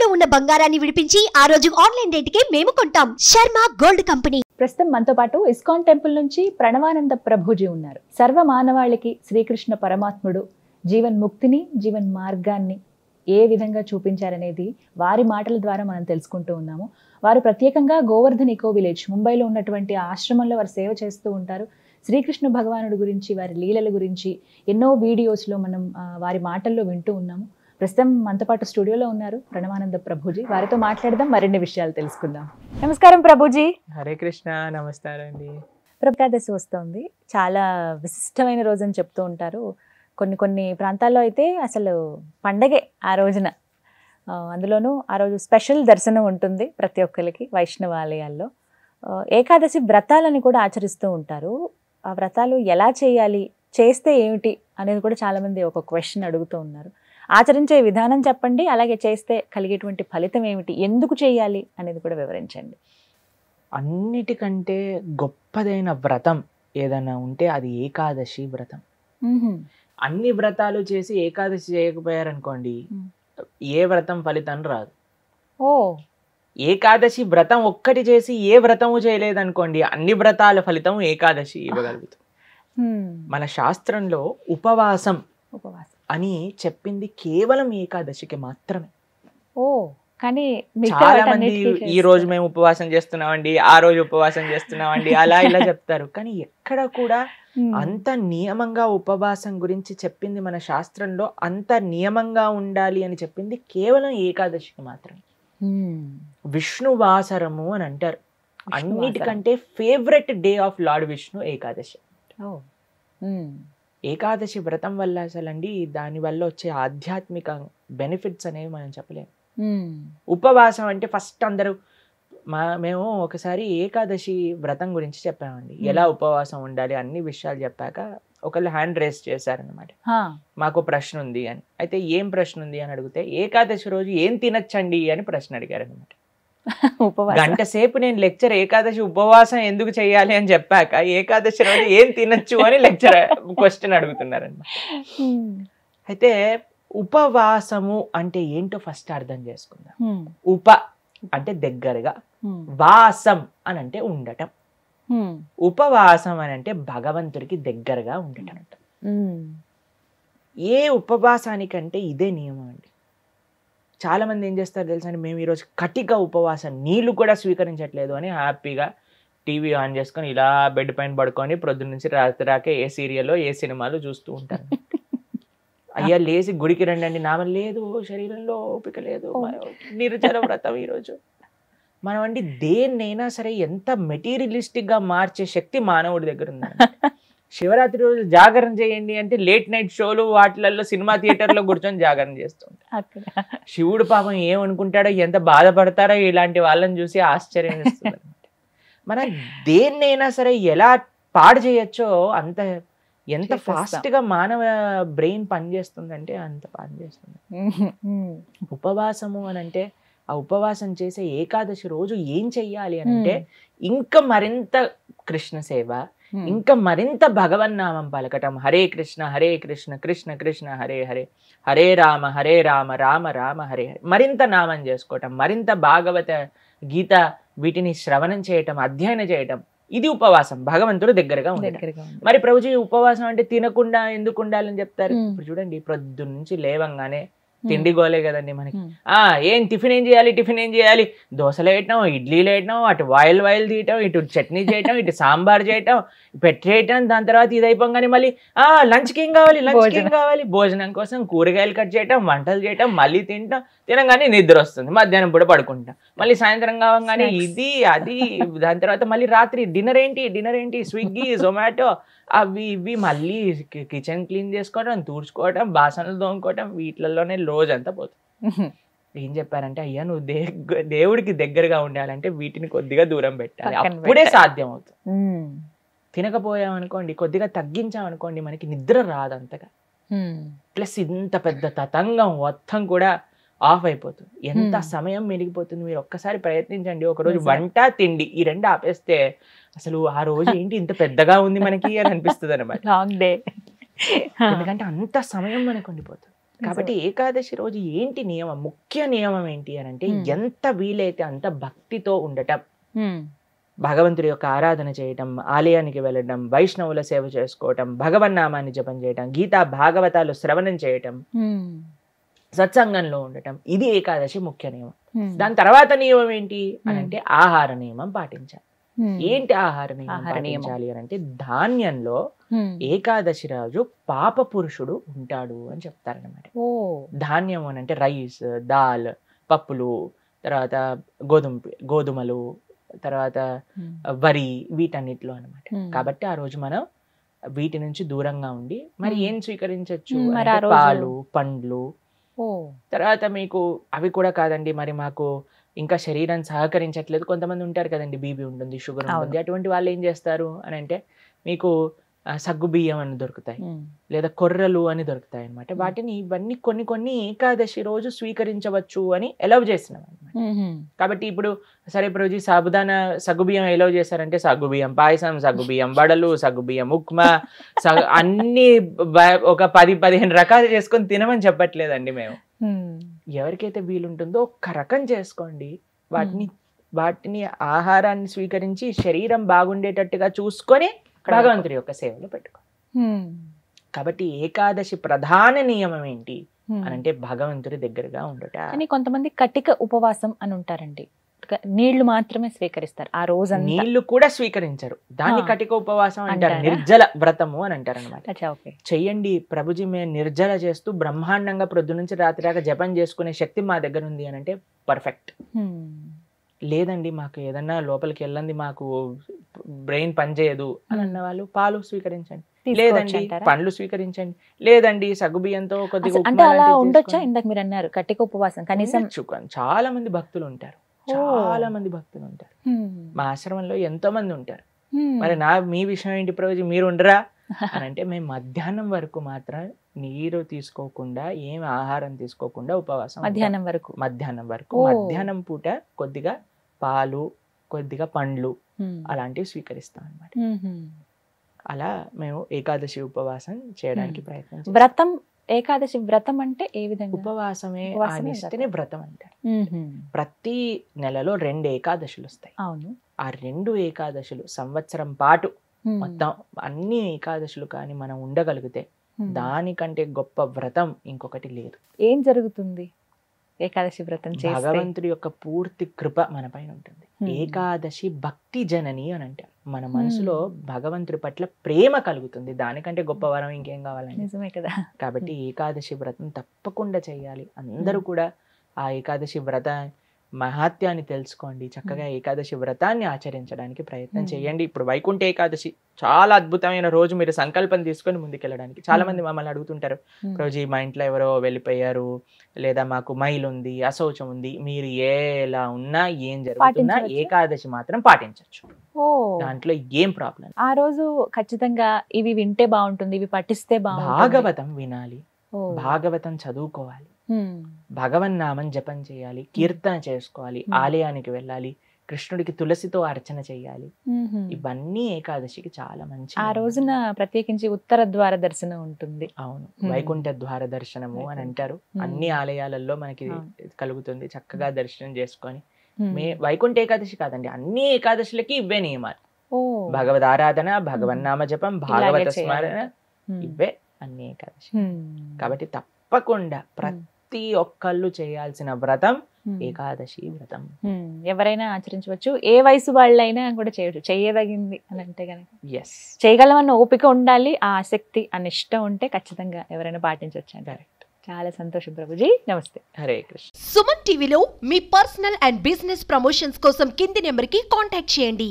తాకట్టులో ఉన్న బంగారాన్ని విడిపించి ఆ రోజు ఆన్లైన్ రేటుకే మేము కొంటాం. Sharma gold company. ప్రస్తుతం మనతో పాటు ఇస్కాన్ టెంపుల్ నుంచి ప్రణవానంద ప్రభుజీ ఉన్నారు. సర్వ మానవాళికి శ్రీకృష్ణ పరమాత్ముడు జీవన్ ముక్తిని, జీవన్ మార్గాన్ని ఏ విధంగా చూపించారనేది వారి మాటల ద్వారా మనం తెలుసుకుంటూ ఉన్నాము. వారు ప్రత్యేకంగా గోవర్ధన్ ఇకో విలేజ్ ముంబైలో ఉన్నటువంటి ఆశ్రమంలో వారు సేవ చేస్తూ ఉంటారు. శ్రీకృష్ణ భగవానుడి గురించి, వారి లీలల గురించి ఎన్నో వీడియోస్లో మనం వారి మాటల్లో వింటూ ఉన్నాము. ప్రస్తుతం మనతో పాటు స్టూడియోలో ఉన్నారు ప్రణవానంద ప్రభుజీ. వారితో మాట్లాడదాం, మరిన్ని విషయాలు తెలుసుకుందాం. నమస్కారం ప్రభుజీ. హరే కృష్ణ. నమస్కారం అండి. ఏకాదశి వస్తుంది, చాలా విశిష్టమైన రోజు అని చెప్తూ ఉంటారు. కొన్ని ప్రాంతాల్లో అయితే అసలు పండగే ఆ రోజున. అందులోనూ ఆ రోజు స్పెషల్ దర్శనం ఉంటుంది ప్రతి ఒక్కరికి వైష్ణవ ఆలయాల్లో. ఏకాదశి వ్రతాలని కూడా ఆచరిస్తూ ఉంటారు. ఆ వ్రతాలు ఎలా చేయాలి, చేస్తే ఏమిటి అనేది కూడా చాలామంది ఒక క్వశ్చన్ అడుగుతూ ఉన్నారు. ఆచరించే విధానం చెప్పండి, అలాగే చేస్తే కలిగేటువంటి ఫలితం ఏమిటి, ఎందుకు చేయాలి అనేది కూడా వివరించండి. అన్నిటికంటే గొప్పదైన వ్రతం ఏదైనా ఉంటే అది ఏకాదశి వ్రతం. అన్ని వ్రతాలు చేసి ఏకాదశి చేయకపోయారనుకోండి, ఏ వ్రతం ఫలితం రాదు. ఓ, ఏకాదశి వ్రతం ఒక్కటి చేసి ఏ వ్రతము చేయలేదనుకోండి, అన్ని వ్రతాల ఫలితం ఏకాదశి ఇవ్వగలుగుతాం. మన శాస్త్రంలో ఉపవాసం అని చెప్పింది కేవలం ఏకాదశికి మాత్రమే. ఓ, కానీ చాలా మంది ఈ రోజు మేము ఉపవాసం చేస్తున్నామండి, ఆ రోజు ఉపవాసం చేస్తున్నామండి, అలా ఇలా చెప్తారు. కానీ ఎక్కడ కూడా అంత నియమంగా ఉపవాసం గురించి చెప్పింది మన శాస్త్రంలో, అంత నియమంగా ఉండాలి అని చెప్పింది కేవలం ఏకాదశికి మాత్రమే. విష్ణువాసరము అని అంటారు. అన్నిటికంటే favourite day of lord Vishnu Ekadashi. Ekadashi వ్రతం వల్ల అసలండి దానివల్ల వచ్చే ఆధ్యాత్మిక బెనిఫిట్స్ అనేవి మనం చెప్పలేము. ఉపవాసం అంటే ఫస్ట్ అందరూ మేము ఒకసారి ఏకాదశి వ్రతం గురించి చెప్పామండి, ఎలా ఉపవాసం ఉండాలి అన్ని విషయాలు చెప్పాక ఒకళ్ళు హ్యాండ్ రేస్ చేశారనమాట. మాకు ప్రశ్న ఉంది అని. అయితే ఏం ప్రశ్న ఉంది అని అడిగితే, ఏకాదశి రోజు ఏం తినచ్చండి అని ప్రశ్న అడిగారు అనమాట. గంట సేపు నేను లెక్చర్ ఏకాదశి ఉపవాసం ఎందుకు చేయాలి అని చెప్పాక ఏకాదశి రోజు ఏం తినచ్చు అని లెక్చర్ క్వశ్చన్ అడుగుతున్నారన్నమాట. అయితే ఉపవాసము అంటే ఏంటో ఫస్ట్ అర్థం చేసుకుందాం. ఉప అంటే దగ్గరగా, వాసం అని అంటే ఉండటం. ఉపవాసం అని అంటే భగవంతుడికి దగ్గరగా ఉండటం. ఏ ఉపవాసానికంటే ఇదే నియమం అండి. చాలా మంది ఏం చేస్తారు తెలుసా అండి, మేము ఈరోజు కటిక ఉపవాసం, నీళ్లు కూడా స్వీకరించట్లేదు అని హ్యాపీగా టీవీ ఆన్ చేసుకొని ఇలా బెడ్ పైన పడుకొని ప్రొద్దు నుంచి రాత్రి రాకే ఏ సీరియల్లో ఏ సినిమాలు చూస్తూ ఉంటారు. అయ్యా లేచి గుడికి రండి అండి, నామం లేదు, శరీరంలో ఓపిక లేదు, నిర్జల వ్రతం ఈరోజు. మనం అండి దేన్నైనా సరే ఎంత మెటీరియలిస్టిక్గా మార్చే శక్తి మానవుడి దగ్గర ఉందండి. శివరాత్రి రోజు జాగరణ చేయండి అంటే లేట్ నైట్ షోలు వాటిలలో సినిమా థియేటర్లో కూర్చొని జాగరణ చేస్తుంటారు. శివుడు పాపం ఏమనుకుంటాడో, ఎంత బాధపడతారో ఇలాంటి వాళ్ళని చూసి ఆశ్చర్యం వేస్తుంది. మనం దేన్నైనా సరే ఎలా పాడు చేయొచ్చో అంత, ఎంత ఫాస్ట్గా మానవ బ్రెయిన్ పనిచేస్తుందంటే అంత పనిచేస్తుంది. ఉపవాసము అని అంటే, ఆ ఉపవాసం చేసే ఏకాదశి రోజు ఏం చెయ్యాలి అని అంటే, ఇంకా మరింత కృష్ణ సేవ, ఇంకా మరింత భగవన్నామం పలకటం. హరే కృష్ణ కృష్ణ కృష్ణ హరే హరే, హరే రామ రామ రామ హరే హరే. మరింత నామం చేసుకోవటం, మరింత భాగవత గీత వీటిని శ్రవణం చేయటం, అధ్యయనం చేయటం. ఇది ఉపవాసం, భగవంతుడు దగ్గరగా ఉండటం. మరి ప్రభుజీ ఉపవాసం అంటే తినకుండా ఎందుకు ఉండాలని చెప్తారు? ఇప్పుడు చూడండి, ప్రొద్దు నుంచి లేవంగానే తిండి గోలే కదండి మనకి. ఏం టిఫిన్ ఏం చేయాలి, దోశలు వేయటం, ఇడ్లీలు వేయటం, అటు వాయిల్ తీయటం, ఇటు చట్నీ చేయటం, ఇటు సాంబార్ చేయటం, పెట్టేయటం. దాని తర్వాత ఇది అయిపోగానే మళ్ళీ లంచ్కి ఏం కావాలి, భోజనం కోసం కూరగాయలు కట్ చేయటం, వంటలు చేయటం, మళ్ళీ తినగానే నిద్ర వస్తుంది, మధ్యాహ్నం పూట పడుకుంటాం, మళ్ళీ సాయంత్రం కావగానే ఇది అది. దాని తర్వాత మళ్ళీ రాత్రి డిన్నర్ ఏంటి, స్విగ్గీ జొమాటో అవి ఇవి, మళ్ళీ కిచెన్ క్లీన్ చేసుకోవడం, తూడ్చుకోవడం, బాసనలు తోముకోవడం, వీటిలలోనే రోజంతా పోతుంది. ఏం చెప్పారంటే, అయ్యా నువ్వు దేవుడికి దగ్గరగా ఉండాలంటే వీటిని కొద్దిగా దూరం పెట్టాలి, అప్పుడే సాధ్యం అవుతుంది. తినకపోయామనుకోండి, కొద్దిగా తగ్గించామనుకోండి, మనకి నిద్ర రాదు అంతగా. ప్లస్ ఇంత పెద్ద తతంగం మొత్తం కూడా ఆఫ్ అయిపోతుంది. ఎంత సమయం మెరిగిపోతుంది. మీరు ఒక్కసారి ప్రయత్నించండి. ఒకరోజు వంట తిండి ఈ రెండు ఆపేస్తే అసలు ఆ రోజు ఏంటి ఇంత పెద్దగా ఉంది మనకి అని అనిపిస్తుంది అనమాట. Long day. ఎందుకంటే అంత సమయం మనకు ఉండిపోతుంది. కాబట్టి ఏకాదశి రోజు ఏంటి నియమం, ముఖ్య నియమం ఏంటి అని అంటే ఎంత వీలైతే అంత భక్తితో ఉండటం, భగవంతుడి యొక్క ఆరాధన చేయటం, ఆలయానికి వెళ్ళడం, వైష్ణవుల సేవ చేసుకోవటం, భగవన్నామాన్ని జపం చేయటం, గీతా భాగవతాలు శ్రవణం చేయటం, సత్సంగంలో ఉండటం, ఇది ఏకాదశి ముఖ్య నియమం. దాని తర్వాత నియమం ఏంటి అని అంటే ఆహార నియమం పాటించాలి. ఏంటి ఆహార నియమం పాటించాలి అని అంటే ధాన్యంలో ఏకాదశి రోజు పాప పురుషుడు ఉంటాడు అని చెప్తారనమాట. ధాన్యం అని అంటే రైస్, దాల్, పప్పులు, తర్వాత గోధుమలు, తర్వాత వరి, వీటన్నిటిలో అనమాట. కాబట్టి ఆ రోజు మనం వీటి నుంచి దూరంగా ఉండి మరి ఏం స్వీకరించవచ్చు, పాలు, పండ్లు. తర్వాత మీకు అవి కూడా కాదండి, మరి మాకు ఇంకా శరీరం సహకరించట్లేదు, కొంతమంది ఉంటారు కదండి, బీపీ ఉంటుంది, షుగర్ ఉంటుంది, అటువంటి వాళ్ళు ఏం చేస్తారు అని అంటే మీకు సగ్గు బియ్యం అని దొరుకుతాయి, లేదా కొర్రలు అని దొరుకుతాయి అనమాట. వాటిని ఇవన్నీ కొన్ని ఏకాదశి రోజు స్వీకరించవచ్చు అని ఎలవ్ చేసినాం అనమాట. కాబట్టి ఇప్పుడు సరే రోజు సాబుదానా సగ్గుబియ్యం ఎలవ్ చేశారంటే సగ్గుబియ్యం పాయసం, సగ్గుబియ్యం వడలు, సగ్గుబియ్యం ఉప్మా, అన్ని ఒక 10-15 రకాలు చేసుకొని తినమని చెప్పట్లేదండి మేము. ఎవరికైతే వీలుంటుందో ఒక్క రకం చేసుకోండి, వాటిని ఆహారాన్ని స్వీకరించి శరీరం బాగుండేటట్టుగా చూసుకొని భగవంతుడి యొక్క సేవలో పెట్టుకో. కాబట్టి ఏకాదశి ప్రధాన నియమం ఏంటి అని అంటే భగవంతుడి దగ్గరగా ఉండట. కానీ కొంతమంది కటిక ఉపవాసం అని ఉంటారండి, నీళ్లు మాత్రమే స్వీకరిస్తారు ఆ రోజు, నీళ్లు కూడా స్వీకరించరు, దాన్ని కటిక ఉపవాసం అంటారు, నిర్జల వ్రతము అని అంటారు అనమాట. చెయ్యండి ప్రభుజీ, మేము నిర్జల చేస్తూ బ్రహ్మాండంగా ప్రొద్దు నుంచి రాత్రి దాకా జపం చేసుకునే శక్తి మా దగ్గర ఉంది అని అంటే పర్ఫెక్ట్. లేదండి మాకు ఏదన్నా లోపలికి వెళ్ళండి, మాకు బ్రెయిన్ పనిచేయదు అని అన్న వాళ్ళు పాలు స్వీకరించండి, లేదండి పండ్లు స్వీకరించండి, లేదండి సగ్గుబియ్యంతో కొద్దిగా అలా ఉండొచ్చా? ఇందాక మీరు అన్నారు కటిక ఉపవాసం కనీసం. చాలా మంది భక్తులు ఉంటారు, మా ఆశ్రమంలో ఎంతో మంది ఉంటారు. మరి మీ విషయం ఏంటి ప్రభుజీ, మీరు ఉండరా అని అంటే మేము మధ్యాహ్నం వరకు మాత్రం నీరు తీసుకోకుండా, ఏం ఆహారం తీసుకోకుండా ఉపవాసం, మధ్యాహ్నం పూట కొద్దిగా పాలు, కొద్దిగా పండ్లు అలాంటివి స్వీకరిస్తాం అన్నమాట. అలా మేము ఏకాదశి ఉపవాసం చేయడానికి ప్రయత్నం చేస్తాం. వ్రతం, ఏకాదశి వ్రతం అంటే ఏ విధంగా? ఉపవాసమే ఆనిస్తేనే వ్రతం అంటారు. ప్రతి నెలలో 2 ఏకాదశులు వస్తాయి. అవును, ఆ 2 ఏకాదశులు సంవత్సరం పాటు మొత్తం అన్ని ఏకాదశులు కానీ మనం ఉండగలిగితే దానికంటే గొప్ప వ్రతం ఇంకొకటి లేదు. ఏం జరుగుతుంది ఏకాదశి వ్రతం చేస్తే? భగవంతుడి యొక్క పూర్తి కృప మన పైన ఉంటుంది. ఏకాదశి భక్తి జనని అని అంటారు. మన మనసులో భగవంతుడి పట్ల ప్రేమ కలుగుతుంది, దానికంటే గొప్ప వరం ఇంకేం కావాలండి? నిజమే కదా. కాబట్టి ఏకాదశి వ్రతం తప్పకుండా చేయాలి. అందరూ కూడా ఆ ఏకాదశి వ్రత మహాత్యాన్ని తెలుసుకోండి, చక్కగా ఏకాదశి వ్రతాన్ని ఆచరించడానికి ప్రయత్నం చేయండి. ఇప్పుడు వైకుంఠ ఏకాదశి చాలా అద్భుతమైన రోజు, మీరు సంకల్పం తీసుకొని ముందుకెళ్ళడానికి. చాలా మంది మమ్మల్ని అడుగుతుంటారు, రోజు మా ఇంట్లో ఎవరో వెళ్ళిపోయారు, లేదా మాకు మైల్ ఉంది, అశౌచం ఉంది, మీరు ఎలా ఉన్నా ఏం జరుగుతున్నా ఏకాదశి మాత్రం పాటించవచ్చు, దాంట్లో ఏం ప్రాబ్లం. ఆ రోజు ఖచ్చితంగా ఇవి వింటే బాగుంటుంది, ఇవి పఠిస్తే బాగుంటుంది. భాగవతం వినాలి, భాగవతం చదువుకోవాలి, భగవన్నామం జపం చేయాలి, కీర్తన చేసుకోవాలి, ఆలయానికి వెళ్ళాలి, కృష్ణుడికి తులసితో అర్చన చేయాలి. ఇవన్నీ ఏకాదశికి చాలా మంచి. ఆ రోజున ప్రత్యేకించి ఉత్తర ద్వార దర్శనం ఉంటుంది. అవును, వైకుంఠ ద్వార దర్శనము అని అంటారు. అన్ని ఆలయాలలో మనకి కలుగుతుంది. చక్కగా దర్శనం చేసుకొని వైకుంఠ ఏకాదశి కాదండి, అన్ని ఏకాదశులకి ఇవే నియమాలు. భగవద్ ఆరాధన, భగవన్నామ జపం, భాగవత స్మరణ, ఇవే అన్ని ఏకాదశి. కాబట్టి తప్పకుండా ప్రతి ఒక్కళ్ళు చేయాల్సిన వ్రతం ఏకాదశి వ్రతం. ఎవరైనా ఆచరించవచ్చు, ఏ వయసు వాళ్ళైనా కూడా చేయవచ్చు, చేయదగింది అని అంటే కనుక. ఎస్, చేయగలమన్న ఓపిక ఉండాలి, ఆ ఆసక్తి, ఆ నిష్ట ఉంటే ఖచ్చితంగా ఎవరైనా పాటించవచ్చు అంటారు. చాలా సంతోషం ప్రభుజీ, నమస్తే. హరే కృష్ణ. సుమన్ టీవీలో మీ పర్సనల్ అండ్ బిజినెస్ ప్రమోషన్స్ కోసం కింది నెంబర్కి కాంటాక్ట్ చేయండి.